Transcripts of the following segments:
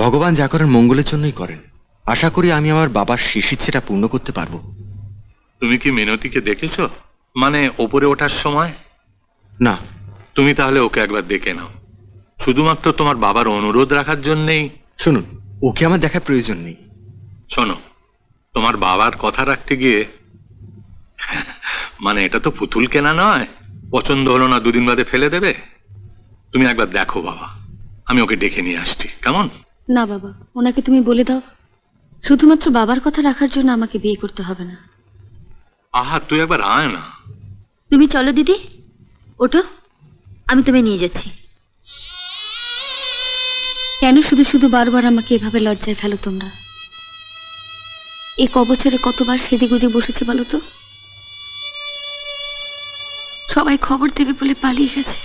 ভগবান যা করেন মঙ্গলের জন্যই করেন। আশা করি আমি আমার বাবার শেষ ইচ্ছেটা পূর্ণ করতে পারবো। তুমি কি মিনতিকে দেখেছো, মানে ওপরে ওঠার সময়? না। তুমি তাহলে ওকে একবার দেখে নাও, শুধুমাত্র তোমার বাবার অনুরোধ রাখার জন্যেই। শুনুন, ওকে আমার দেখার প্রয়োজন নেই। শোনো, তোমার বাবার কথা রাখতে গিয়ে মানে এটা তো পুতুল কেনা নয়, পছন্দ হলো না 2 দিন বাদে ফেলে দেবে। তুমি একবার দেখো বাবা, আমি ওকে ডেকে নিয়ে আসছি, কেমন? না বাবা, ওনাকে তুমি বলে দাও শুধুমাত্র বাবার কথা রাখার জন্য আমাকে বিয়ে করতে হবে না। আহা, তুই একবার আয় না। তুমি চলো দিদি, ওঠো, আমি তোমায় নিয়ে যাচ্ছি। কেন শুধু শুধু বারবার আমাকে এভাবে লজ্জায় ফেলো তোমরা? এই কবছরে কতবার সেজে গুজে বসেছে বলো তো? সবাই খবর দেবে বলে পালিয়ে গেছে।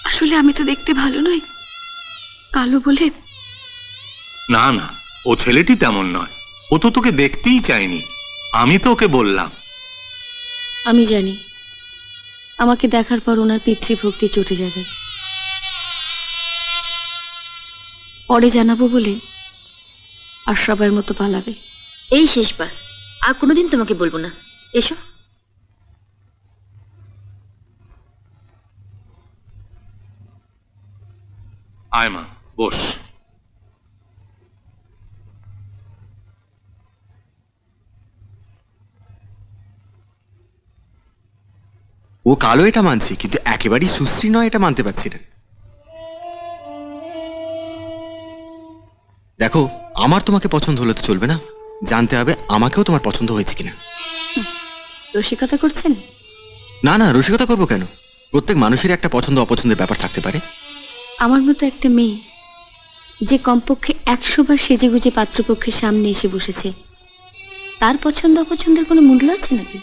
আসলে আমি তো দেখতে ভালো নই, কালো বলে। না না, ও ছেলেটি তেমন নয়, ও তো তোকে দেখতেই চায়নি, আমি তো ওকে বললাম। আমি জানি আমাকে দেখার পর ওনার পিতৃভক্তি চটে যাবে, পরে জানাবো বলে আর সবার মতো পালাবে। এই শেষবার, আর কোনোদিন তোমাকে বলবো না। এসো। আয় মা, বস। ও কালো এটা মানছি, কিন্তু একেবারেই সুশ্রী নয় এটা মানতে পারছি না। দেখো, আমার তোমাকে পছন্দ হলে তো চলবে না, জানতে হবে আমাকেও তোমার পছন্দ হয়েছে কিনা। রসিকতা করছেন? না না, রসিকতা করবো কেন? প্রত্যেক মানুষের একটা পছন্দ অপছন্দের ব্যাপার থাকতে পারে। আমার মতো একটা মেয়ে যে কমপক্ষে 100 বার সেজে গুজে পাত্রপক্ষের সামনে এসে বসেছে, তার পছন্দ অপছন্দের কোনো মূল্য আছে নাকি?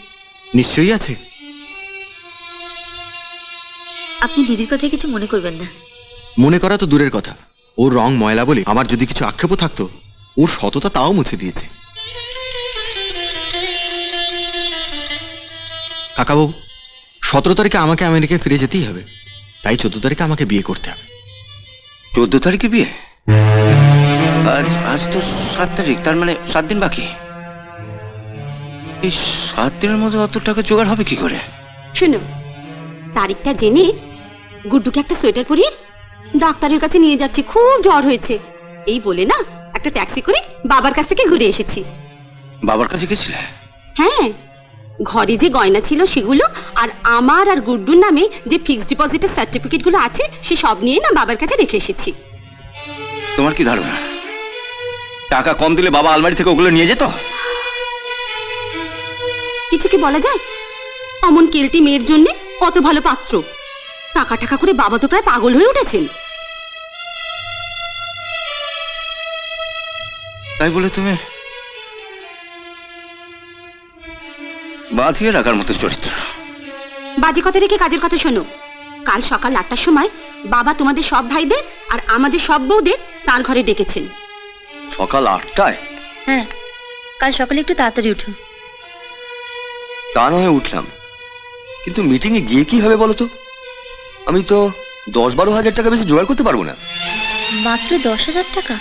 নিশ্চয়ই আছে। আপনি দিদির কথায় কিছু মনে করবেন না। মনে করা তো দূরের কথা, ওর রং ময়লা বলে আমার যদি কিছু আক্ষেপও থাকতো, ওর সততা তাও মুছে দিয়েছে। কাকাবাবু, 17 তারিখে আমাকে আমেরিকায় ফিরে যেতেই হবে, তাই 14 তারিখে আমাকে বিয়ে করতে হবে। 14 তারিখে বিয়ে? আজ তো 7 তারিখ, তার মানে 7 দিন বাকি। এই 7 দিনের মধ্যে অত টাকা জোগাড় হবে কি করে? শুনো, তারিখটা জেনে গুড্ডুকে একটা সোয়েটার পরিয়ে ডাক্তারের কাছে নিয়ে যাচ্ছি, খুব জ্বর হয়েছে এই বলে না একটা ট্যাক্সি করে বাবার কাছ থেকে ঘুরে এসেছি। বাবার কাছে গেছিলে? হ্যাঁ, ঘরে যে গয়না ছিল সেগুলো, আর আমার আর গুড্ডুর নামে যে ফিক্সড ডিপোজিটের সার্টিফিকেট গুলো আছে সে সব নিয়ে না বাবার কাছে রেখে এসেছি। তোমার কি ধারণা টাকা কম দিলে বাবা আলমারি থেকে ওগুলো নিয়ে যেত? কিছু কি বলা যায়? অমন কেলটি মেয়ের জন্য কত ভালো পাত্র, টাকা টাকা করে বাবা তো প্রায় পাগল হয়ে উঠেছেন। তাই বলে তুমি বাঁধিয়ে রাখার মতো চরিত্র। বাজে কথা রেখে কাজের কথা শোনো। কাল সকাল 8টার সময় বাবা তোমাদের সব ভাইদের আর আমাদের সব বউদের তার ঘরে ডেকেছেন। সকাল 8টায়? হ্যাঁ, কাল সকালে একটু তাড়াতাড়ি উঠো। তা নয় উঠলাম, কিন্তু মিটিং এ গিয়ে কি হবে বলো তো? আমি তো 10-12 হাজার টাকা বেশি জোগাড় করতে পারবো না। মাত্র 10,000 টাকা?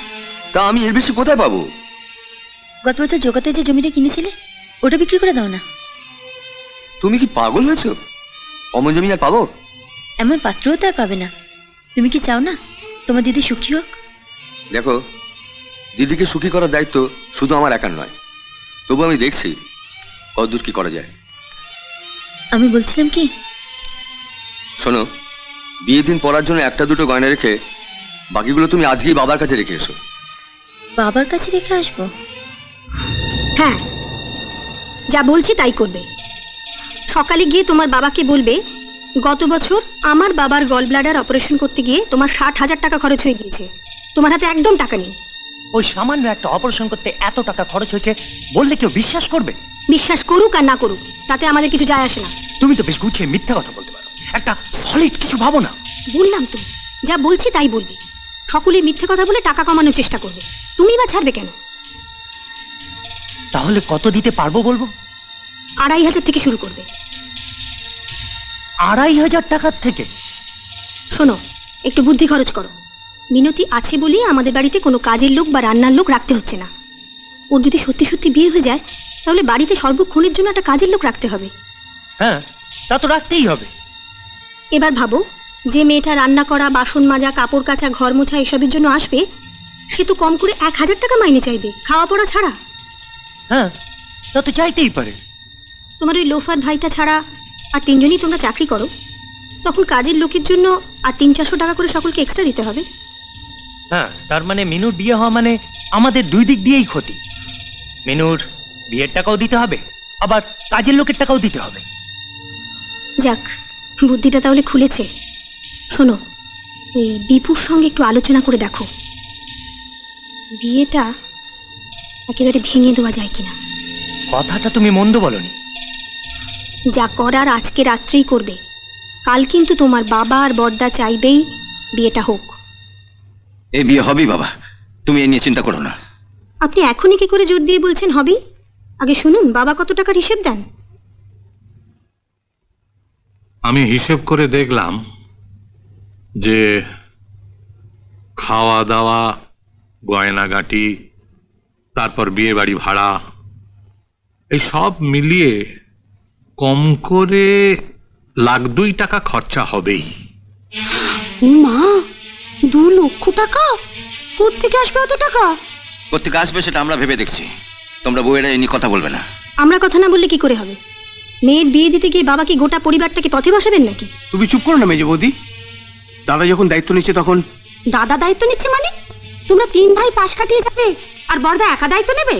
তা আমি এর বেশি কোথায় পাবো? গত বছর জোগাতে যে জমিটা কিনেছিলে ওটা বিক্রি করে দাও না। তুমি কি পাগল হয়েছো? অমন জমি আর পাবো? এমন পাত্রও তার পাবে না। তুমি কি চাও না তোমার দিদি সুখী হোক? দেখো, দিদিকে সুখী করার দায়িত্ব শুধু আমার একার নয়, তবু আমি দেখছি কতদূর কি করা যায়। আমি বলছিলাম কি, শোনো, বিয়ের দিন পরার জন্য 1-2 গয়না রেখে বাকিগুলো তুমি আজকেই বাবার কাছে রেখে এসো। বাবার কাছে রেখে আসবো? হ্যাঁ, যা বলছি তাই করবে। সকালে গিয়ে তোমার বাবাকে বলবে গত বছর আমার বাবার গল ব্লাডার অপারেশন করতে গিয়ে তোমার 60,000 টাকা খরচ হয়ে গিয়েছে, তোমার হাতে একদম টাকা নেই। ওই সামান্য একটা অপারেশন করতে এত টাকা খরচ হয়েছে বললে কেউ বিশ্বাস করবে? বিশ্বাস করুক আর না করুক তাতে আমাদের কিছু যায় আসে না। তুমি তো বেশ গুছিয়ে মিথ্যা কথা বলতে পারো, একটা সলিড কিছু ভাবো না। বললাম তো, যা বলছি তাই বলবে। সকলে মিথ্যে কথা বলে টাকা কামানোর চেষ্টা করবে, তুমি বা ছাড়বে কেন? তাহলে কত দিতে পারবো বলবো? 2,500 থেকে শুরু করবে। 2,500 টাকার থেকে? শোনো, একটু বুদ্ধি খরচ করো। মিনতি আছে বলেই আমাদের বাড়িতে কোনো কাজের লোক বা রান্নার লোক রাখতে হচ্ছে না। ওর যদি সত্যি সত্যি বিয়ে হয়ে যায় তাহলে বাড়িতে সর্বক্ষণের জন্য একটা কাজের লোক রাখতে হবে। হ্যাঁ, তা তো রাখতেই হবে। এবার ভাবো, যে মেয়েটা রান্না করা, বাসন মাজা, কাপড় কাচা, ঘর মোছা এসবের জন্য আসবে, সে তো কম করে 1,000 টাকা মাইনে চাইবে, খাওয়া পড়া ছাড়া। হ্যাঁ, তা তো চাইতেই পারে। তোমার ওই লোফার ভাইটা ছাড়া আর 3 জনই তোমরা চাকরি করো, তখন কাজের লোকের জন্য আর 300-400 টাকা করে সকলকে এক্সট্রা দিতে হবে। হ্যাঁ, তার মানে মিনুর বিয়ে হওয়া মানে আমাদের দুই দিক দিয়েই ক্ষতি। মিনুর বিয়ের টাকাও দিতে হবে, আবার কাজের লোকের টাকাও দিতে হবে। যাক, বুদ্ধিটা তাহলে খুলেছে। শোনো, ওই বিপুর সঙ্গে একটু আলোচনা করে দেখো বিয়েটা একেবারে ভেঙে দেওয়া যায় কিনা। কথাটা তুমি মন্দ বলনি। যা করার আজকে রাত্রেই করবে, কাল কিন্তু তোমার বাবা আর বড়দা চাইবেই বিয়েটা হোক। এই বিয়ে হবেই বাবা, তুমি এ নিয়ে চিন্তা করো না। আপনি এখনই কি করে জোর দিয়ে বলছেন হবেই? আগে শুনুন বাবা কত টাকার হিসেব দেন। আমি হিসেব করে দেখলাম যে খাওয়া দাওয়া, গয়নাগাটি, তারপর বিয়ে বাড়ি ভাড়া, এই সব মিলিয়ে কম করে 1,02,000 টাকা খরচা হবেই। মা, 2 লক্ষ টাকা? কোত্থেকে আসবে অত টাকা? কোত্থেকে আসবে সেটা আমরা ভেবে দেখছি, তোমরা বউয়েরা এই নিয়ে কথা বলবে না। আমরা কথা না বললে কি করে হবে? মেয়ের বিয়ে দিতে গিয়ে বাবা কি গোটা পরিবারটাকে পথে বসাবেন নাকি? তুমি চুপ করো না মেজে বৌদি। দাদা যখন দায়িত্ব নিচ্ছে তখন। দাদা দায়িত্ব নিচ্ছে মানে? তোমরা 3 ভাই পাশ কাটিয়ে যাবে আর বড়দা একা দায়িত্ব নেবে?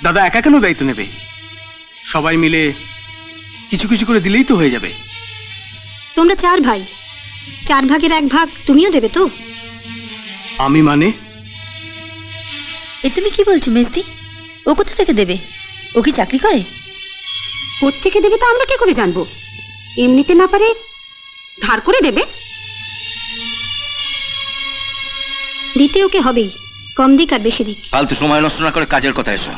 দাদা একা কেন দায়িত্ব নেবে? সবাই মিলে কিছু কিছু করে দিলেই তো হয়ে যাবে। তোমরা 4 ভাই, 4 ভাগের 1 ভাগ তুমিও দেবে তো? আমি মানে? এ তুমি কি বলছো মেজদি? ও কোথা থেকে দেবে? ও কি চাকরি করে? কোত্থেকে দেবে তা আমরা কি করে জানবো? এমনিতে না পারে ধার করে দেবে। দিতে ওকে হবেই, কম দিক আর বেশি দিক। ফালতু সময় নষ্ট না করে কাজের কথা এসো।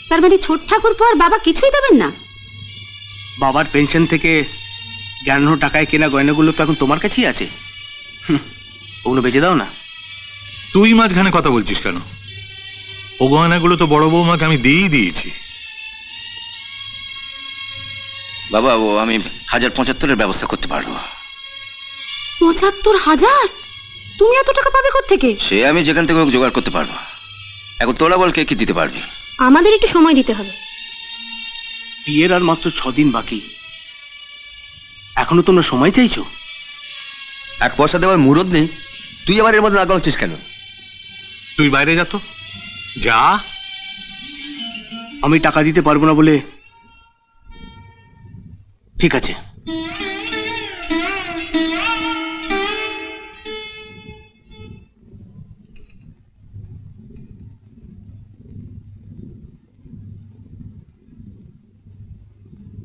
তার মানে ছোট ঠাকুরপো আর বাবা কিছুই দেবেন না? বাবার পেনশন থেকে 11 টাকায় কেনা গয়নাগুলো তো এখন তোমার কাছেই আছে। ওগুলো বেচে দাও না। তুই মাঝখানে কথা বলছিস কেন? ও গয়নাগুলো তো বড় বৌমাকে আমি দিয়েই দিয়েছি। বাবা, ও আমি 1,075-এর ব্যবস্থা করতে পারবো। 75,000? তুমি এত টাকা পাবে কোত্থেকে? সে আমি যেখান থেকে হোক জোগাড় করতে পারবো। এখন তোরা বল কে কি দিতে পারবি। আমাদের একটু সময় দিতে হবে। বিয়ের আর মাত্র 6 দিন বাকি, এখনো তোমরা সময় চাইছো? 1 পয়সা দেওয়ার মুরদ নেই, তুই আবার এর মধ্যে নাক গলাচ্ছিস কেন? তুই বাইরে যা তো, যা। আমি টাকা দিতে পারবো না বলে? ঠিক আছে।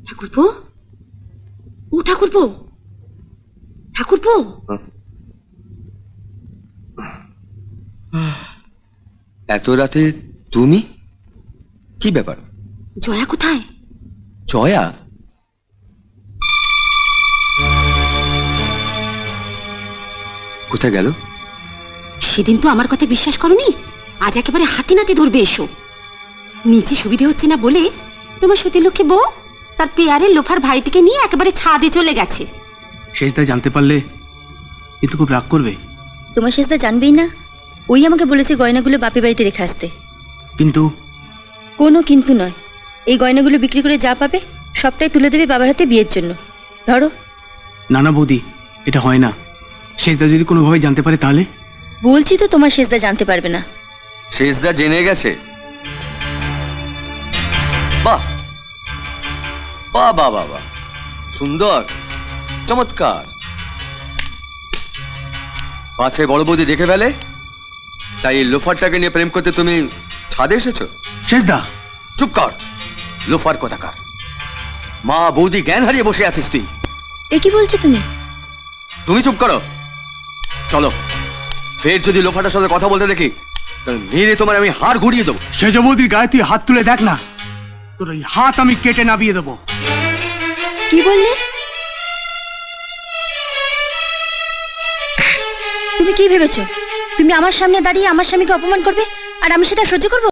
ঠাকুরপো, ও ঠাকুরপো, ঠাকুরপো। এত রাতে তুমি? কি ব্যাপার? জয়া কোথায়? জয়া? কোথায় গেল? সেদিন তো আমার কথা বিশ্বাস করনি, আজ একেবারে হাতে নাতে ধরবে এসো। নিচে সুবিধে হচ্ছে না বলে তোমার সতীলক্ষ্মী বউ তার পেয়ারের লোফার ভাইটিকে নিয়ে একেবারে ছাদে চলে গেছে। শেষদা জানতে পারলে কিন্তু খুব রাগ করবে। তোমার শেষদা জানবেই না। ওই আমাকে বলেছে গয়নাগুলো বাপের বাড়িতে রেখে আসতে। কিন্তু? কোনো কিন্তু নয়, এই গয়নাগুলো বিক্রি করে যা পাবে সবটাই তুলে দেবে বাবার হাতে বিয়ের জন্য। ধরো। না না বৌদি, এটা হয় না। শেষদা যদি কোনোভাবে জানতে পারে তাহলে? বলছি তো তোমার শেষদা জানতে পারবে না। শেষদা জেনে গেছে? বাহ বাহ বাহ বাহ বাহ, সুন্দর, চমৎকার। পাছে বড় বৌদি দেখে ফেলে, তাই এই লোফারটাকে নিয়ে প্রেম করতে তুমি ছাদে এসেছো? শেষদা চুপ কর, লোফার কোথাকার। মা বৌদি জ্ঞান হারিয়ে বসে আছিস তুই। এ কি বলছো তুমি? তুমি চুপ করো। চলো, ফের যদি লোফাটার সাথে কথা বলতে দেখি তাহলে মেরে তোমার আমি হাড় ঘুরিয়ে দেবো। সেজ বৌদির গায়ে তুই হাত তুলে দেখ না, তোর এই হাত আমি কেটে নামিয়ে দেবো। কি বললে? তুমি কি ভেবেছো তুমি আমার সামনে দাঁড়িয়ে আমার স্বামীকে অপমান করবে আর আমি সেটা সহ্য করব?